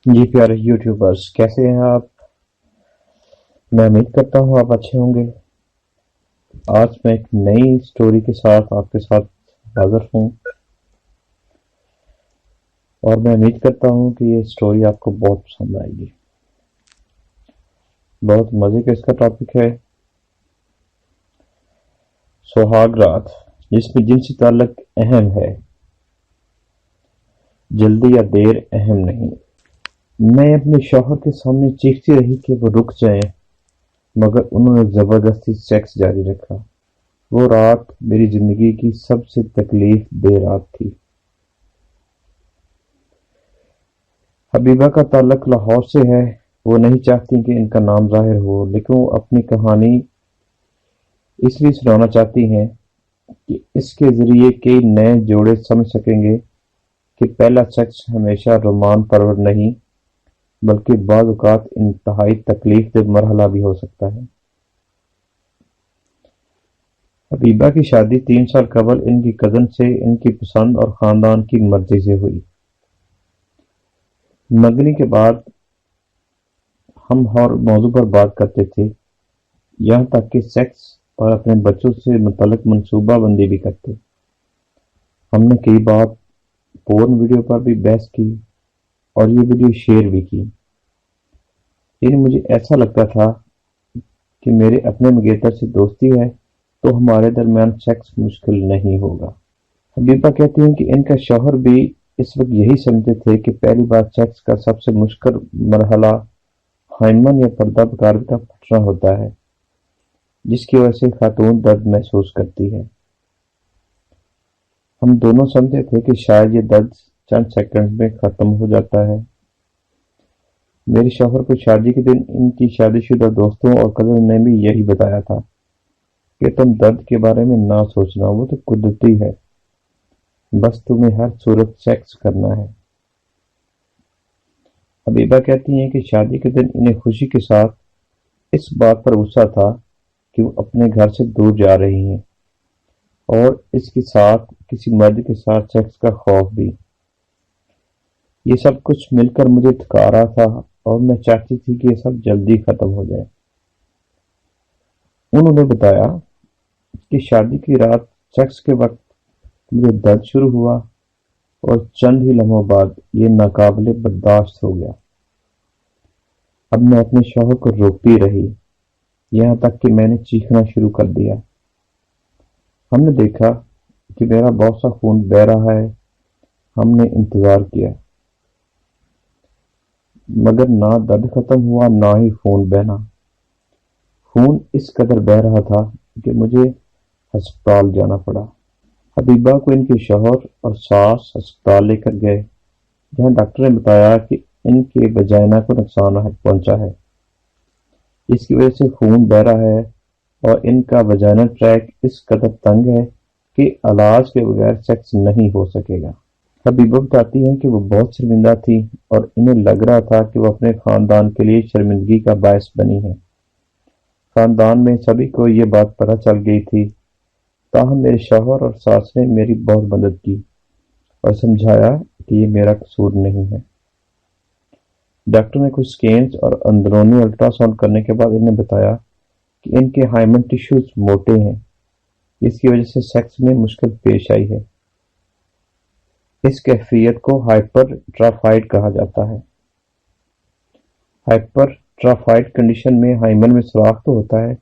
जी प्यारे यूट्यूबर्स, कैसे हैं आप? मैं उम्मीद करता हूँ आप अच्छे होंगे। आज मैं एक नई स्टोरी के साथ आपके साथ हाजिर हूँ और मैं उम्मीद करता हूँ कि ये स्टोरी आपको बहुत पसंद आएगी। बहुत मज़े का इसका टॉपिक है, सुहाग रात, जिसमें जिनसी ताल्लुक अहम है, जल्दी या देर अहम नहीं। मैं अपने शौहर के सामने चीखती रही कि वो रुक जाएं, मगर उन्होंने ज़बरदस्ती सेक्स जारी रखा। वो रात मेरी जिंदगी की सबसे तकलीफ दे रात थी। हबीबा का ताल्लुक लाहौर से है। वो नहीं चाहती कि इनका नाम ज़ाहिर हो, लेकिन वो अपनी कहानी इसलिए सुनाना चाहती हैं कि इसके ज़रिए कई नए जोड़े समझ सकेंगे कि पहला सेक्स हमेशा रोमांच परवर नहीं, बल्कि बाज़ औक़ात इंतहाई तकलीफ़देह मरहला भी हो सकता है। हबीबा की शादी 3 साल कबल इनकी कज़न से इनकी पसंद और ख़ानदान की मर्ज़ी से हुई। मंगनी के बाद हम हर मौजू पर बात करते थे, यहाँ तक कि सेक्स और अपने बच्चों से मुतल्लिक मनसूबा बंदी भी करते। हमने कई बार पोर्न वीडियो पर भी बहस की और ये वीडियो शेयर भी की, लेकिन मुझे ऐसा लगता था कि मेरे अपने मंगेतर से दोस्ती है तो हमारे दरमियान सेक्स मुश्किल नहीं होगा। हबीबा कहती हैं कि इनका शौहर भी इस वक्त यही समझते थे कि पहली बार सेक्स का सबसे मुश्किल मरहला हाइमन या पर्दा प्रकार का फटना होता है, जिसकी वजह से खातून दर्द महसूस करती है। हम दोनों समझते थे कि शायद ये दर्द चंद सेकंड में खत्म हो जाता है। मेरे शौहर को शादी के दिन इनकी शादीशुदा दोस्तों और कज़न ने भी यही बताया था कि तुम दर्द के बारे में ना सोचना, वो तो कुदरती है, बस तुम्हें हर सूरत सेक्स करना है। हबीबा कहती हैं कि शादी के दिन इन्हें खुशी के साथ इस बात पर गुस्सा था कि वो अपने घर से दूर जा रही हैं, और इसके साथ किसी मर्द के साथ सेक्स का खौफ भी। ये सब कुछ मिलकर मुझे थका रहा था और मैं चाहती थी कि ये सब जल्दी खत्म हो जाए। उन्होंने बताया कि शादी की रात सेक्स के वक्त मुझे दर्द शुरू हुआ और चंद ही लम्हों बाद ये नाकाबिले बर्दाश्त हो गया। अब मैं अपने शौहर को रोकती रही, यहाँ तक कि मैंने चीखना शुरू कर दिया। हमने देखा कि मेरा बहुत सा खून बह रहा है। हमने इंतजार किया, मगर ना दर्द खत्म हुआ ना ही खून बहना। खून इस कदर बह रहा था कि मुझे अस्पताल जाना पड़ा। हबीबा को इनके शौहर और सास अस्पताल लेकर गए, जहां डॉक्टर ने बताया कि इनके वजाइना को नुकसान पहुंचा है। इसकी वजह से खून बह रहा है और इनका वजाइनल ट्रैक इस कदर तंग है कि इलाज के बगैर सेक्स नहीं हो सकेगा। हबीबा बताती हैं कि वो बहुत शर्मिंदा थी और इन्हें लग रहा था कि वो अपने खानदान के लिए शर्मिंदगी का बायस बनी है। खानदान में सभी को ये बात पता चल गई थी, ताहम मेरे शौहर और सास ने मेरी बहुत मदद की और समझाया कि ये मेरा कसूर नहीं है। डॉक्टर ने कुछ स्कैन्स और अंदरूनी अल्ट्रासाउंड करने के बाद इन्हें बताया कि इनके हाइमन टिश्यूज मोटे हैं, इसकी वजह से सेक्स में मुश्किल पेश आई है। इस कैफियत को हाइपरट्राफाइड कहा जाता है। हाइपरट्राफाइड कंडीशन में हाइमन में सुराख तो होता है,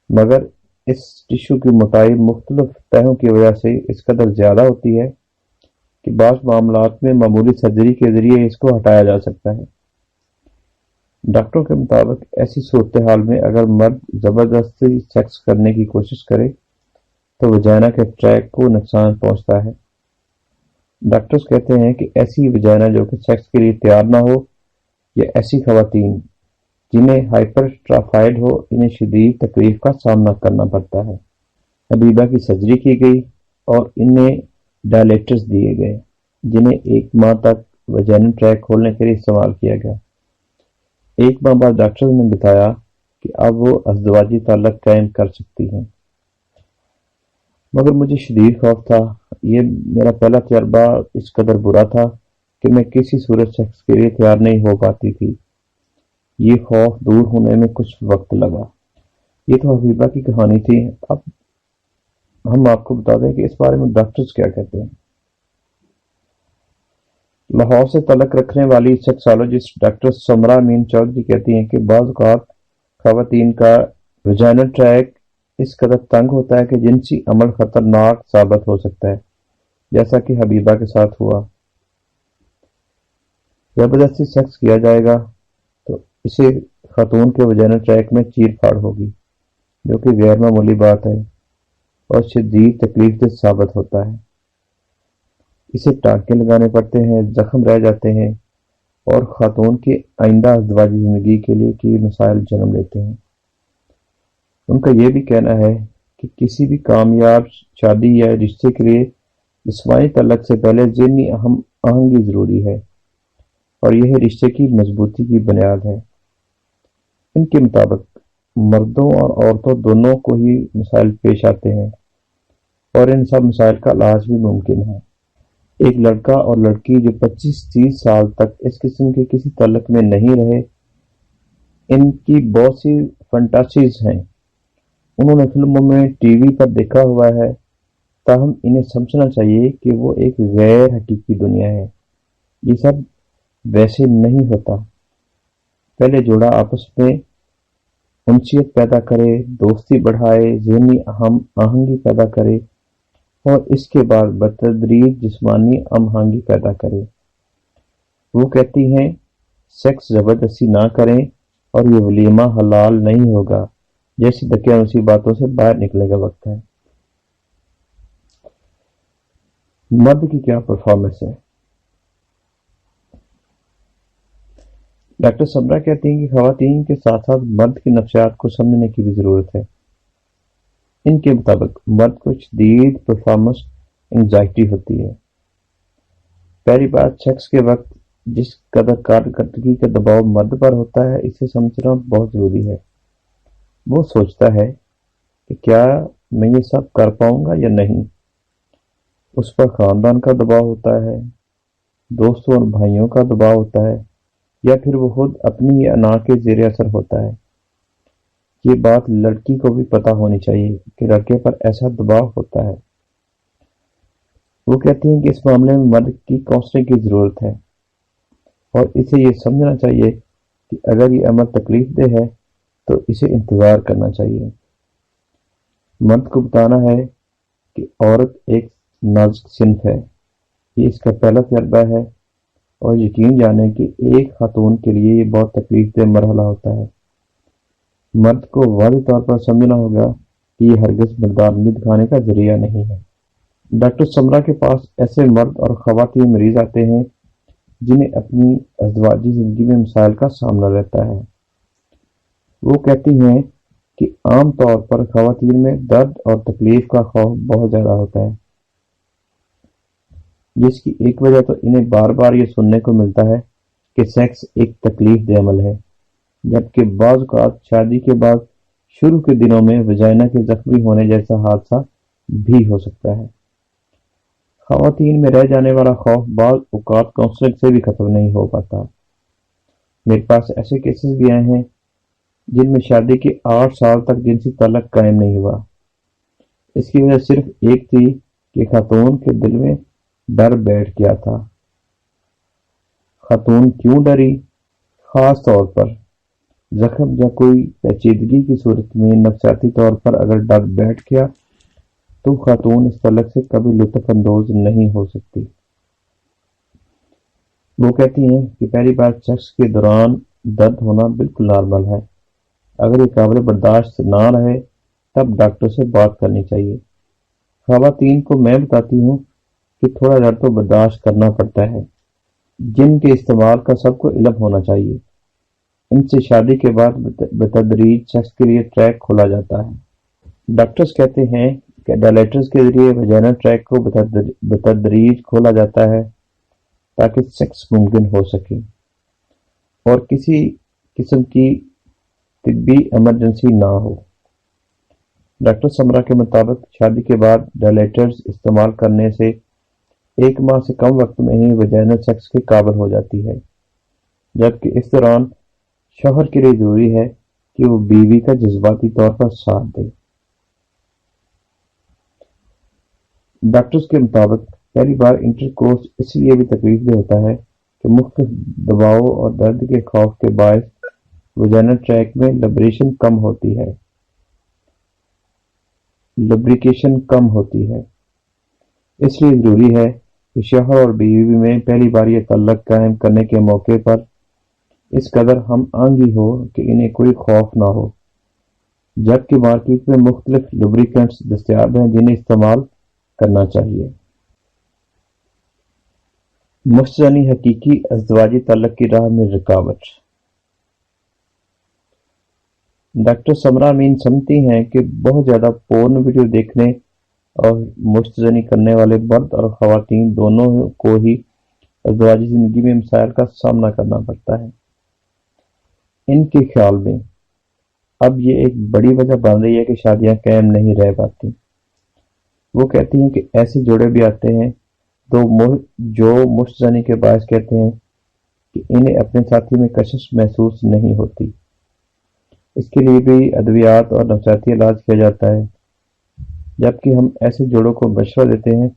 मगर इस टिश्यू की मोटाई मुख्तलिफ तहों की वजह से इस कदर ज्यादा होती है कि बाज़ मामलात में मामूली सर्जरी के जरिए इसको हटाया जा सकता है। डॉक्टरों के मुताबिक ऐसी सूरत हाल में अगर मर्द जबरदस्ती सेक्स करने की कोशिश करे तो वजाइना के ट्रैक को नुकसान पहुंचता है। डॉक्टर्स कहते हैं कि ऐसी वजाइना जो कि सेक्स के लिए तैयार ना हो, या ऐसी खवातीन जिन्हें हाइपरट्राफाइड हो, इन्हें शदीद तकलीफ का सामना करना पड़ता है। हबीबा की सर्जरी की गई और इन्हें डायलेटर्स दिए गए, जिन्हें 1 माह तक वजाइनल ट्रैक खोलने के लिए इस्तेमाल किया गया। 1 माह बाद डॉक्टर ने बताया कि अब वो अज़दवाजी ताल्लुक कायम कर सकती हैं, मगर मुझे शदीद खौफ था। ये मेरा पहला तजर्बा इस कदर बुरा था कि मैं किसी सूरत सेक्स के लिए तैयार नहीं हो पाती थी। ये खौफ दूर होने में कुछ वक्त लगा। ये तो हबीबा की कहानी थी। अब हम आपको बता दें कि इस बारे में डॉक्टर्स क्या कहते हैं। लाहौर से तलक रखने वाली सेक्सोलॉजिस्ट डॉक्टर समरा अमीन चौधरी कहती हैं कि बाज़ औक़ात ख़वातीन का वजाइनल ट्रैक इस कदर तंग होता है कि जिनसी अमल खतरनाक साबित हो सकता है, जैसा कि हबीबा के साथ हुआ। जबरदस्ती सेक्स किया जाएगा तो इसे खातून के वजाइनल ट्रैक में चीर फाड़ होगी, जो कि गैर मामूली बात है और शदीद तकलीफ साबित होता है। इसे टाँके लगाने पड़ते हैं, जख्म रह जाते हैं और खातून की आइंदा अज़दवाजी ज़िंदगी के लिए की मसाइल जन्म लेते हैं। उनका यह भी कहना है कि किसी भी कामयाब शादी या रिश्ते के लिए जिस्मानी तलक से पहले ज़हनी आहंगी ज़रूरी है और यह रिश्ते की मजबूती की बुनियाद है। इनके मुताबिक मर्दों और औरतों दोनों को ही मसाइल पेश आते हैं और इन सब मसाइल का इलाज भी मुमकिन है। एक लड़का और लड़की जो 25-30 साल तक इस किस्म के किसी ताल्लुक में नहीं रहे, इनकी बहुत सी फंटासीज हैं। उन्होंने फिल्मों में, टीवी पर देखा हुआ है, ताहम इन्हें समझना चाहिए कि वो एक गैर हकीकी दुनिया है। ये सब वैसे नहीं होता। पहले जोड़ा आपस में उनसियत पैदा करे, दोस्ती बढ़ाए, ज़हनी आहंगी पैदा करे और इसके बाद बतदरीज जिस्मानी आहंगी पैदा करे। वो कहती हैं, सेक्स जबरदस्ती ना करें और ये वलीमा हलाल नहीं होगा जैसी धक्के बातों से बाहर निकलने का वक्त है। मर्द की क्या परफॉर्मेंस है? डॉक्टर समरा कहती हैं कि खवातीन के साथ साथ मर्द की नफ्सियात को समझने की भी जरूरत है। इनके मुताबिक मर्द को शदीद परफॉर्मेंस एंजाइटी होती है। पहली बात, सेक्स के वक्त जिस कदर कारकर्दगी का दबाव मर्द पर होता है, इसे समझना बहुत जरूरी है। वो सोचता है कि क्या मैं ये सब कर पाऊंगा या नहीं। उस पर खानदान का दबाव होता है, दोस्तों और भाइयों का दबाव होता है, या फिर वो खुद अपनी अना के ज़ेर असर होता है। ये बात लड़की को भी पता होनी चाहिए कि लड़के पर ऐसा दबाव होता है। वो कहती हैं कि इस मामले में मर्द की काउंसलिंग की ज़रूरत है और इसे ये समझना चाहिए कि अगर ये अमल तकलीफ दे है तो इसे इंतज़ार करना चाहिए। मर्द को बताना है कि औरत एक नाजुक सिन्फ है, ये इसका पहला तजर्बा है और यकीन जाने कि एक खातून के लिए ये बहुत तकलीफ दे मरहला होता है। मर्द को वाज़ेह तौर पर समझना होगा कि ये हरगिज़ मर्दानगी दिखाने का जरिया नहीं है। डॉक्टर समरा के पास ऐसे मर्द और खवातीन मरीज आते हैं जिन्हें अपनी अज़दवाजी ज़िंदगी में मसाइल का सामना रहता है। वो कहती हैं कि आम तौर पर खवातीन में दर्द और तकलीफ का खौफ बहुत ज़्यादा होता है, जिसकी एक वजह तो इन्हें बार बार ये सुनने को मिलता है कि सेक्स एक तकलीफ दे अमल है, जबकि बाज़ औक़ात शादी के बाद शुरू के दिनों में वजाइना के जख्मी होने जैसा हादसा भी हो सकता है। खवातीन में रह जाने वाला खौफ बाज़ औक़ात काउंसलिंग से भी खत्म नहीं हो पाता। मेरे पास ऐसे केसेस भी आए हैं जिनमें शादी के 8 साल तक जिनसी ताल्लुक कायम नहीं हुआ। इसकी वजह सिर्फ एक थी कि खातून के दिल में डर बैठ गया था। खातून क्यों डरी? खास तौर पर जख्म या कोई पेचीदगी की सूरत में नफसियाती तौर पर अगर डर बैठ गया तो खातून इस ताल्लुक से कभी लुत्फ अंदोज नहीं हो सकती। वो कहती हैं कि पहली बात, सेक्स के दौरान दर्द होना बिल्कुल नॉर्मल है। अगर ये काबिल बर्दाश्त ना रहे तब डॉक्टर से बात करनी चाहिए। खवातीन को मैं बताती हूँ कि थोड़ा डर तो बर्दाश्त करना पड़ता है। जिन के इस्तेमाल का सबको इल्म होना चाहिए। इनसे शादी के बाद बतदरीज सेक्स के लिए ट्रैक खोला जाता है। डॉक्टर्स कहते हैं कि डायलेटर्स के जरिए वजाइनल ट्रैक को बतदरीज खोला जाता है ताकि सेक्स मुमकिन हो सके और किसी किस्म की तिब्बी इमरजेंसी ना हो। डॉक्टर समरा के मुताबिक शादी के बाद डायलेटर्स इस्तेमाल करने से 1 माह से कम वक्त में ही वजाइनल सेक्स के काबिल हो जाती है, जबकि इस दौरान शौहर के लिए जरूरी है कि वो बीवी का जज्बाती तौर पर साथ दे। डॉक्टर्स के मुताबिक पहली बार इंटरकोर्स इसलिए भी तकलीफदेह होता है कि मुख्तलिफ दबाव और दर्द के खौफ के बायस वजाइनल ट्रैक्ट में लुब्रिकेशन कम होती है। इसलिए ज़रूरी है कि शौहर और बीवी में पहली बार ये ताल्लुक़ कायम करने के मौके पर इस कदर हम आंगी हो कि इन्हें कोई खौफ ना हो, जबकि मार्केट में मुख्तलिफ लुब्रिकेंट्स दस्तयाब हैं जिन्हें इस्तेमाल करना चाहिए। मुश्तज़नी हकीकी अज़दवाजी ताल्लुक़ की राह में रुकावट। डॉक्टर समरा अमीन समझती हैं कि बहुत ज़्यादा पोर्न वीडियो देखने और मुश्तज़नी करने वाले मर्द और ख़वातीन दोनों को ही अज़दवाजी ज़िंदगी में मसाइल का सामना करना पड़ता है। इनके ख्याल में अब ये एक बड़ी वजह बन रही है कि शादियां कायम नहीं रह पाती। वो कहती हैं कि ऐसे जोड़े भी आते हैं जो मुश्तज़नी के बायस कहते हैं कि इन्हें अपने साथी में कशिश महसूस नहीं होती। इसके लिए भी अद्वियात और नफसियाती इलाज किया जाता है, जबकि हम ऐसे जोड़ों को मशवरा देते हैं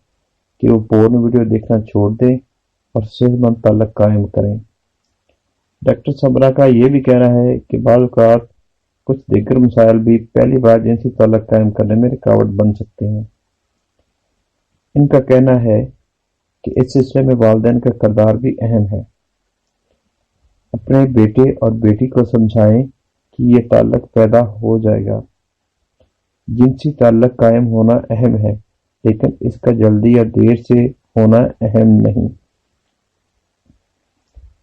कि वो पोर्न वीडियो देखना छोड़ दें और सेहतमंद ताल्लुक़ कायम करें। डॉक्टर समरा का ये भी कहना है कि बाज़ औक़ात कुछ दीगर मसाइल भी पहली बार जिनसी ताल्लुक़ कायम करने में रुकावट बन सकते हैं। इनका कहना है कि इस सिलसिले में वालिदैन का किरदार भी अहम है। अपने बेटे और बेटी को समझाएं कि ये ताल्लुक़ पैदा हो जाएगा। जिनसी ताल्लुक़ कायम होना अहम है, लेकिन इसका जल्दी या देर से होना अहम नहीं।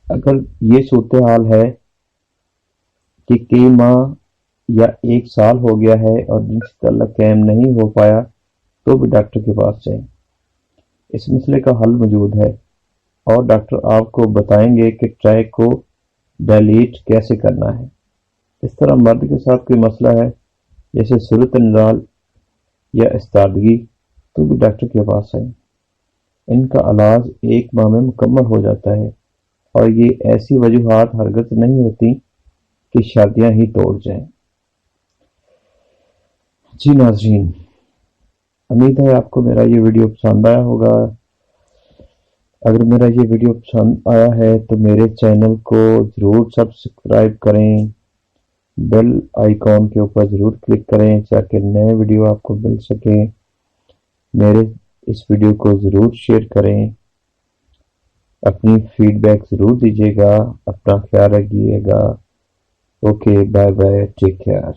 अगर ये सूरत हाल है कि कई माह या 1 साल हो गया है और जिनसी ताल्लुक़ कायम नहीं हो पाया, तो भी डॉक्टर के पास जाएं। इस मसले का हल मौजूद है और डॉक्टर आपको बताएंगे कि ट्रैक को डायलेट कैसे करना है। इस तरह मर्द के साथ कोई मसला है जैसे सूरत निजाल या इस्तादगी, तो भी डॉक्टर के पास आए। इनका इलाज 1 माह में मुकम्मल हो जाता है और ये ऐसी वजूहात हरगिज़ नहीं होती कि शादियां ही तोड़ जाएं। जी नाज़रीन, उम्मीद है आपको मेरा ये वीडियो पसंद आया होगा। अगर मेरा ये वीडियो पसंद आया है तो मेरे चैनल को ज़रूर सब्सक्राइब करें, बेल आइकॉन के ऊपर ज़रूर क्लिक करें ताकि नए वीडियो आपको मिल सके। मेरे इस वीडियो को ज़रूर शेयर करें, अपनी फीडबैक ज़रूर दीजिएगा, अपना ख्याल रखिएगा। Okay, bye bye, take care.